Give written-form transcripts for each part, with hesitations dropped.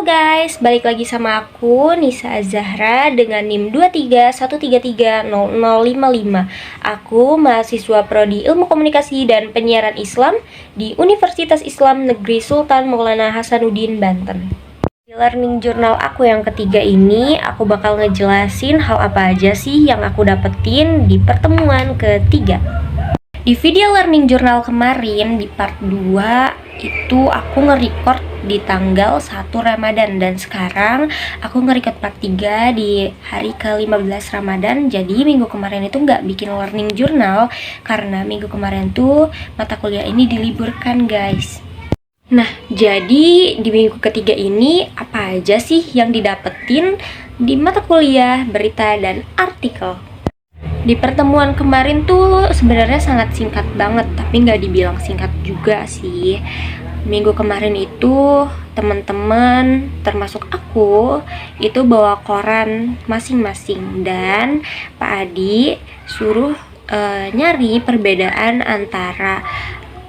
Guys, balik lagi sama aku Nisa Zahra dengan NIM 231333055. Aku mahasiswa Prodi Ilmu Komunikasi dan Penyiaran Islam di Universitas Islam Negeri Sultan Maulana Hasanuddin, Banten. Di learning journal aku yang ketiga ini, aku bakal ngejelasin hal apa aja sih yang aku dapetin di pertemuan ketiga. Di video learning journal kemarin di part 2 itu aku nge-record di tanggal 1 Ramadan, dan sekarang aku nge-record part 3 di hari ke-15 Ramadan. Jadi minggu kemarin itu nggak bikin learning journal karena minggu kemarin tuh mata kuliah ini diliburkan, guys. Nah, jadi di minggu ketiga ini apa aja sih yang didapetin di mata kuliah, berita, dan artikel? Di pertemuan kemarin tuh sebenarnya sangat singkat banget, tapi nggak dibilang singkat juga sih. Minggu kemarin itu teman-teman termasuk aku itu bawa koran masing-masing, dan Pak Adi suruh nyari perbedaan antara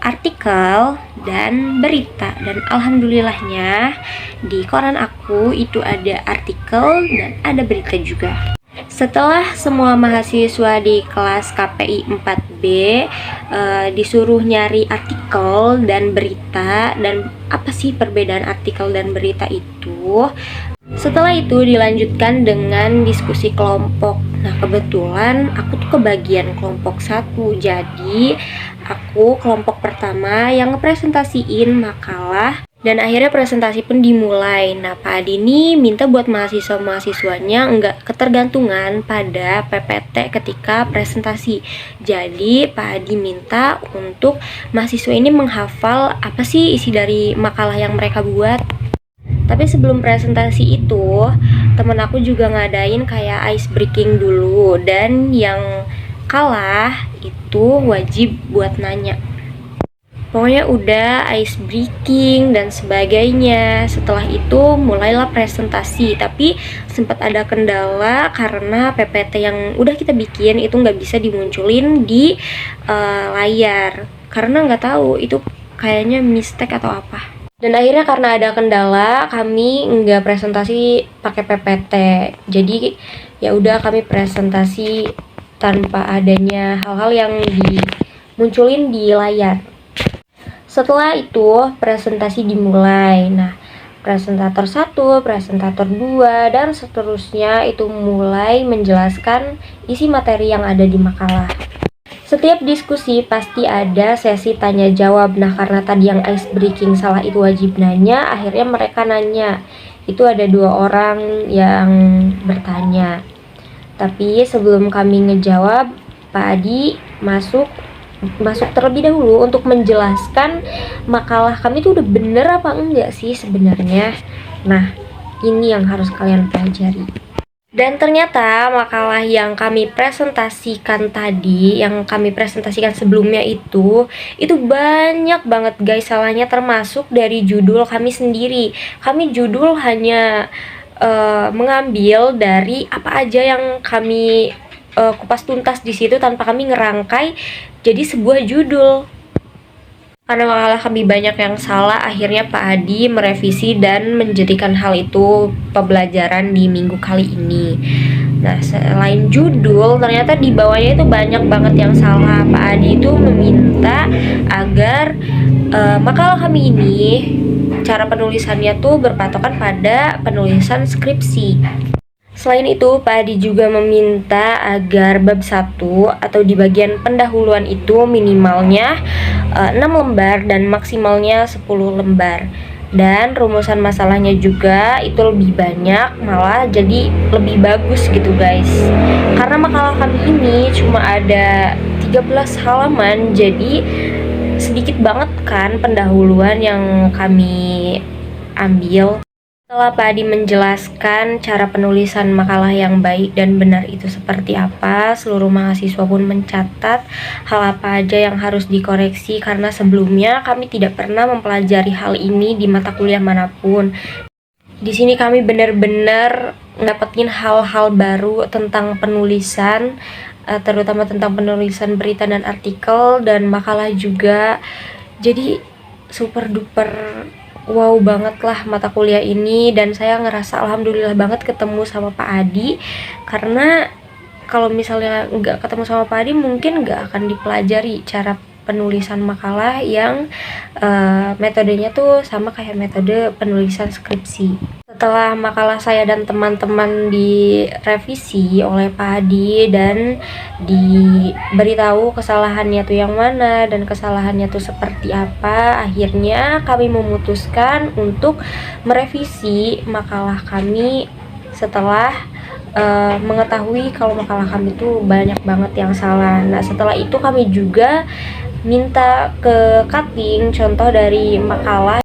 artikel dan berita, dan alhamdulillahnya di koran aku itu ada artikel dan ada berita juga. Setelah semua mahasiswa di kelas KPI 4B disuruh nyari artikel dan berita, dan apa sih perbedaan artikel dan berita itu. Setelah itu dilanjutkan dengan diskusi kelompok. Nah, kebetulan aku tuh kebagian kelompok 1. Jadi aku kelompok pertama yang ngepresentasiin makalah, dan akhirnya presentasi pun dimulai. Nah, Pak Adi ini minta buat mahasiswa-mahasiswanya nggak ketergantungan pada PPT ketika presentasi. Jadi Pak Adi minta untuk mahasiswa ini menghafal apa sih isi dari makalah yang mereka buat. Tapi sebelum presentasi itu, temen aku juga ngadain kayak ice breaking dulu, dan yang kalah itu wajib buat nanya. Pokoknya udah ice breaking dan sebagainya. Setelah itu mulailah presentasi, tapi sempat ada kendala karena PPT yang udah kita bikin itu nggak bisa dimunculin di layar, karena nggak tahu itu kayaknya mistake atau apa. Dan akhirnya karena ada kendala, kami nggak presentasi pakai PPT. Jadi ya udah, kami presentasi tanpa adanya hal-hal yang dimunculin di layar. Setelah itu presentasi dimulai. Nah, presentator 1, presentator 2, dan seterusnya itu mulai menjelaskan isi materi yang ada di makalah. Setiap diskusi pasti ada sesi tanya jawab. Nah, karena tadi yang ice breaking salah itu wajib nanya, akhirnya mereka nanya. Itu ada 2 orang yang bertanya. Tapi sebelum kami ngejawab, Pak Adi masuk terlebih dahulu untuk menjelaskan makalah kami itu udah bener apa enggak sih sebenarnya. Nah, ini yang harus kalian pelajari. Dan ternyata makalah yang kami presentasikan tadi, yang kami presentasikan sebelumnya itu banyak banget guys salahnya, termasuk dari judul kami sendiri. Kami judul hanya mengambil dari apa aja yang kami kupas tuntas di situ tanpa kami ngerangkai jadi sebuah judul. Karena makalah kami banyak yang salah, akhirnya Pak Adi merevisi dan menjadikan hal itu pembelajaran di minggu kali ini. Nah, selain judul, ternyata di bawahnya itu banyak banget yang salah. Pak Adi itu meminta agar makalah kami ini cara penulisannya tuh berpatokan pada penulisan skripsi. Selain itu, Pak Adi juga meminta agar bab 1 atau di bagian pendahuluan itu minimalnya 6 lembar dan maksimalnya 10 lembar. Dan rumusan masalahnya juga itu lebih banyak, malah jadi lebih bagus gitu guys. Karena makalah kami ini cuma ada 13 halaman, jadi sedikit banget kan pendahuluan yang kami ambil. Setelah Pak Adi menjelaskan cara penulisan makalah yang baik dan benar itu seperti apa, seluruh mahasiswa pun mencatat hal apa aja yang harus dikoreksi karena sebelumnya kami tidak pernah mempelajari hal ini di mata kuliah manapun. Di sini kami benar-benar dapetin hal-hal baru tentang penulisan, terutama tentang penulisan berita dan artikel dan makalah juga. Jadi super duper wow banget lah mata kuliah ini, dan saya ngerasa alhamdulillah banget ketemu sama Pak Adi, karena kalau misalnya nggak ketemu sama Pak Adi mungkin nggak akan dipelajari cara penulisan makalah yang metodenya tuh sama kayak metode penulisan skripsi. Setelah makalah saya dan teman-teman direvisi oleh Pak Adi dan diberitahu kesalahannya tuh yang mana dan kesalahannya tuh seperti apa, akhirnya kami memutuskan untuk merevisi makalah kami setelah mengetahui kalau makalah kami tuh banyak banget yang salah. Nah, setelah itu kami juga minta ke cutting contoh dari makalah